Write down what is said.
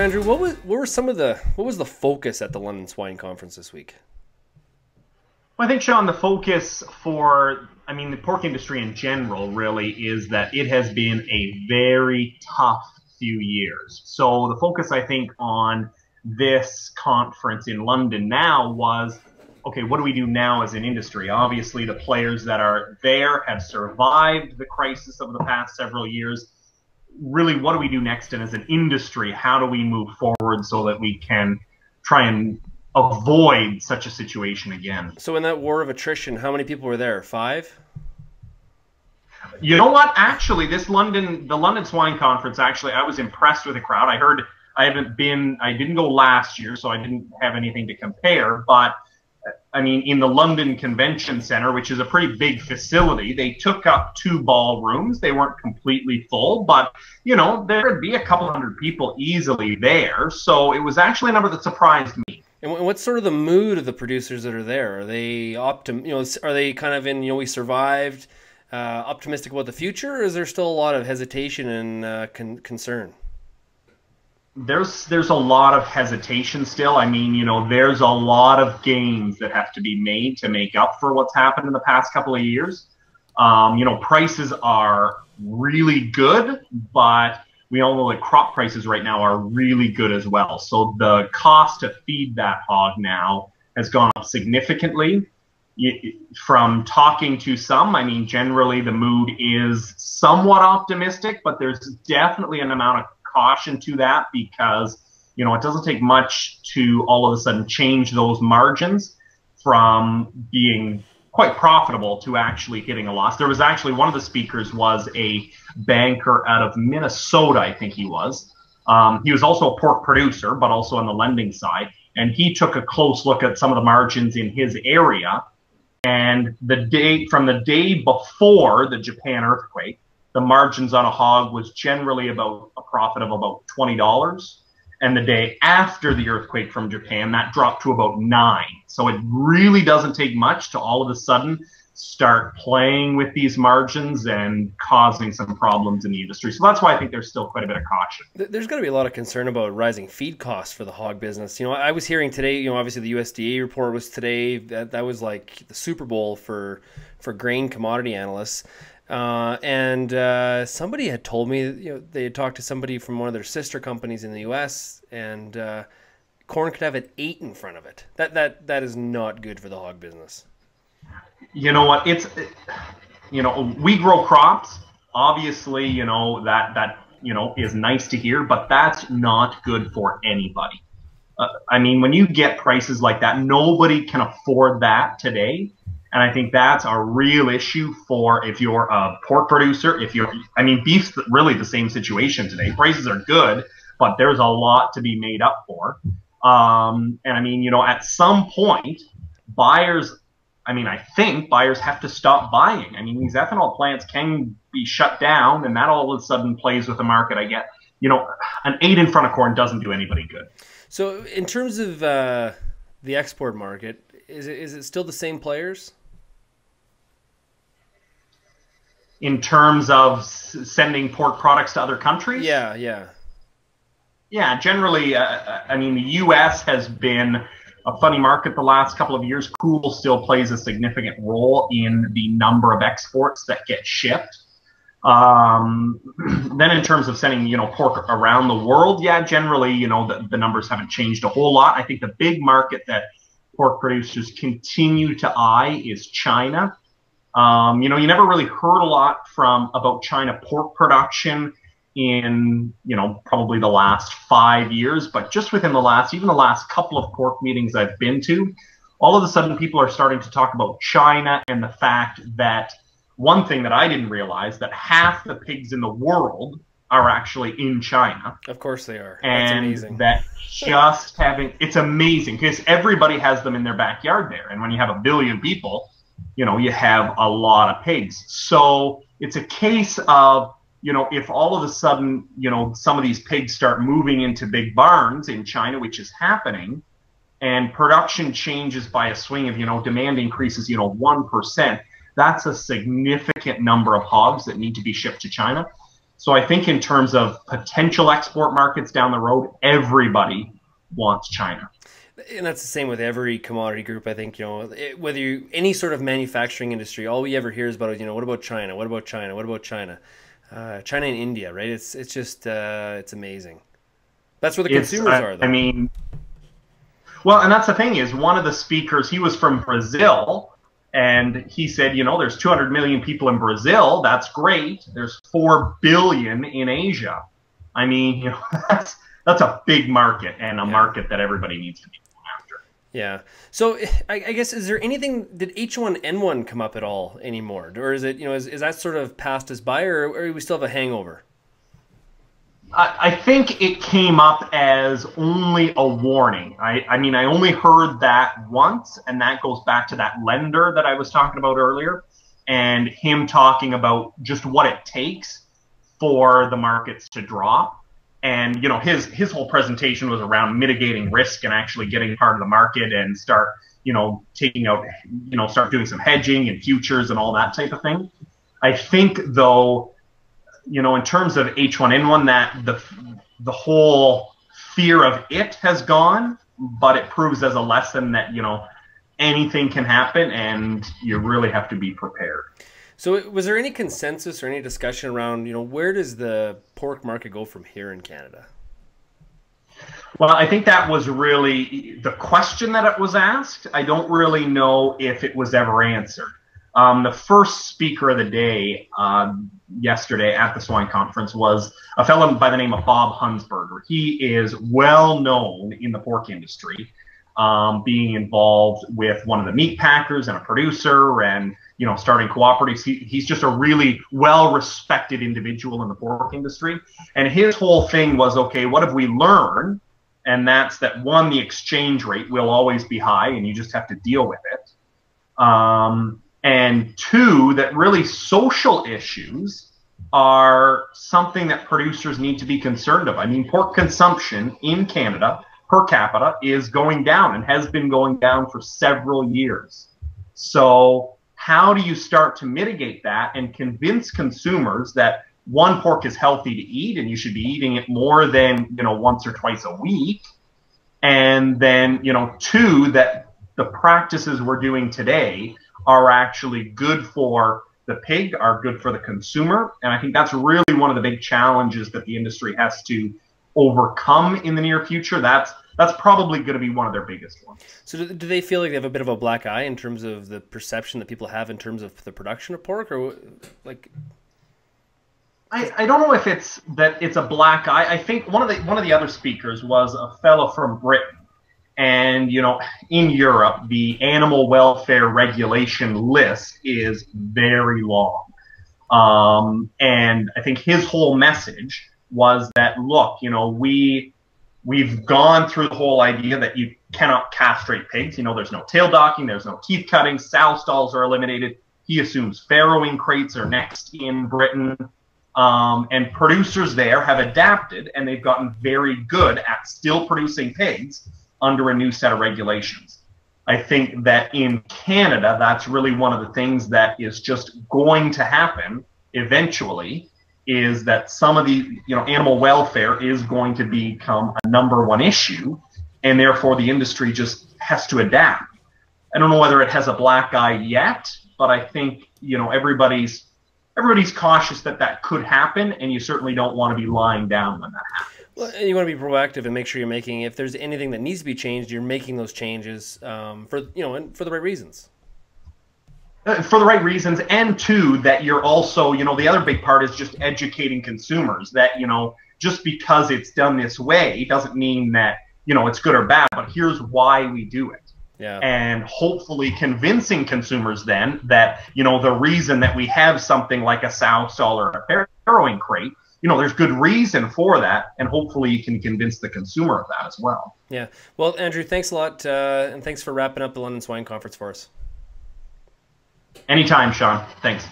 Andrew, what was the focus at the London Swine Conference this week? Well, I think, Sean, the focus for, the pork industry in general really is that it has been a very tough few years. So the focus, I think, on this conference in London now was, okay, what do we do now as an industry? Obviously, the players that are there have survived the crisis of the past several years. Really, what do we do next? And as an industry, how do we move forward so that we can try and avoid such a situation again? So in that war of attrition, how many people were there? 5? You know what? Actually, the London Swine Conference, actually, I was impressed with the crowd. I didn't go last year, so I didn't have anything to compare. But, in the London Convention Center, which is a pretty big facility, they took up 2 ballrooms. They weren't completely full, but, there would be a couple hundred people easily there. So it was actually a number that surprised me. And what's sort of the mood of the producers that are there? Are they are they kind of in, we survived, optimistic about the future, or is there still a lot of hesitation and concern? There's a lot of hesitation still. There's a lot of gains that have to be made to make up for what's happened in the past couple of years. Prices are really good, but we all know that crop prices right now are really good as well. So the cost to feed that hog now has gone up significantly. From talking to some, generally the mood is somewhat optimistic, but there's definitely an amount of caution to that because, it doesn't take much to all of a sudden change those margins from being quite profitable to actually hitting a loss. There was actually one of the speakers was a banker out of Minnesota, I think he was. He was also a pork producer, but also on the lending side. And he took a close look at some of the margins in his area. And from the day before the Japan earthquake, the margins on a hog was generally about a profit of about $20. And the day after the earthquake from Japan, that dropped to about 9. So it really doesn't take much to all of a sudden start playing with these margins and causing some problems in the industry. So that's why I think there's still quite a bit of caution. There's got to be a lot of concern about rising feed costs for the hog business. I was hearing today, obviously the USDA report was today. That was like the Super Bowl for grain commodity analysts. And somebody had told me, they had talked to somebody from one of their sister companies in the U.S. and corn could have an 8 in front of it. That is not good for the hog business. You know what? We grow crops. Obviously, that is nice to hear, but that's not good for anybody. When you get prices like that, nobody can afford that today. And I think that's a real issue for if you're a pork producer, beef's really the same situation today. Prices are good, but there's a lot to be made up for. At some point, buyers, I think buyers have to stop buying. These ethanol plants can be shut down, and that all of a sudden plays with the market. I get, an 8 in front of corn doesn't do anybody good. So in terms of the export market, is it still the same players? In terms of sending pork products to other countries? Yeah. Generally, the U.S. has been a funny market the last couple of years. Cool still plays a significant role in the number of exports that get shipped. Then in terms of sending, pork around the world, generally, the numbers haven't changed a whole lot. I think the big market that pork producers continue to eye is China. You never really heard a lot about China pork production in, probably the last 5 years, but just within the last couple of pork meetings I've been to, all of a sudden people are starting to talk about China and the fact that one thing that I didn't realize, that half the pigs in the world are actually in China. Of course they are. And that's amazing. It's amazing because everybody has them in their backyard there. And when you have 1 billion people, you have a lot of pigs. So it's a case of, if all of a sudden, some of these pigs start moving into big barns in China, which is happening, and production changes by a swing of, demand increases, 1%, that's a significant number of hogs that need to be shipped to China. So I think in terms of potential export markets down the road, everybody wants China. And that's the same with every commodity group. I think, whether you, any sort of manufacturing industry, all we ever hear is about, what about China? What about China? What about China? China and India, right? It's just, it's amazing. That's where the consumers are, though. I mean, well, and that's the thing is, one of the speakers, he was from Brazil, and he said, there's 200 million people in Brazil. That's great. There's 4 billion in Asia. I mean, that's a big market, and a market that everybody needs to be going after. Yeah. So I guess, is there anything, did H1N1 come up at all anymore? Or is it, is that sort of passed us by, or we still have a hangover? I think it came up as only a warning. I mean, I only heard that once, and that goes back to that lender that I was talking about earlier, and him talking about just what it takes for the markets to drop. And, his whole presentation was around mitigating risk and actually getting part of the market and start, taking out, start doing some hedging and futures and all that type of thing. I think, though, in terms of H1N1, that the whole fear of it has gone, but it proves as a lesson that, anything can happen and you really have to be prepared. So was there any consensus or any discussion around, where does the pork market go from here in Canada? Well, I think that was really the question that it was asked. I don't really know if it was ever answered. The first speaker of the day yesterday at the swine conference was a fellow by the name of Bob Hunsberger. He is well known in the pork industry, being involved with one of the meat packers and a producer and, starting cooperatives. He's just a really well-respected individual in the pork industry. And his whole thing was, okay, what have we learned? And that's that, one, the exchange rate will always be high and you just have to deal with it. And two, that really social issues are something that producers need to be concerned of. I mean, pork consumption in Canada per capita is going down and has been going down for several years. So how do you start to mitigate that and convince consumers that, one, pork is healthy to eat and you should be eating it more than, once or twice a week, and then, two, that the practices we're doing today are actually good for the pig, are good for the consumer. And I think that's really one of the big challenges that the industry has to overcome in the near future. That's probably going to be one of their biggest ones. So do they feel like they have a bit of a black eye in terms of the perception that people have in terms of the production of pork, or like? I don't know if it's that it's a black eye. I think one of the other speakers was a fellow from Britain. And, in Europe, the animal welfare regulation list is very long. And I think his whole message was that, look, we've gone through the whole idea that you cannot castrate pigs. There's no tail docking, there's no teeth cutting, sow stalls are eliminated. He assumes farrowing crates are next in Britain. And producers there have adapted, and they've gotten very good at still producing pigs under a new set of regulations. I think that in Canada, that's really one of the things that is just going to happen eventually, is that some of the, animal welfare is going to become a #1 issue, and therefore the industry just has to adapt. I don't know whether it has a black eye yet, but I think, everybody's cautious that could happen, and you certainly don't want to be lying down when that happens. Well, and you want to be proactive and make sure you're making, if there's anything that needs to be changed, you're making those changes for the right reasons. For the right reasons, and two, that you're also, the other big part is just educating consumers that, just because it's done this way doesn't mean that, it's good or bad, but here's why we do it. Yeah. And hopefully convincing consumers then that, the reason that we have something like a sow stall or a farrowing crate, there's good reason for that, and hopefully you can convince the consumer of that as well. Yeah. Well, Andrew, thanks a lot, and thanks for wrapping up the London Swine Conference for us. Anytime, Sean. Thanks.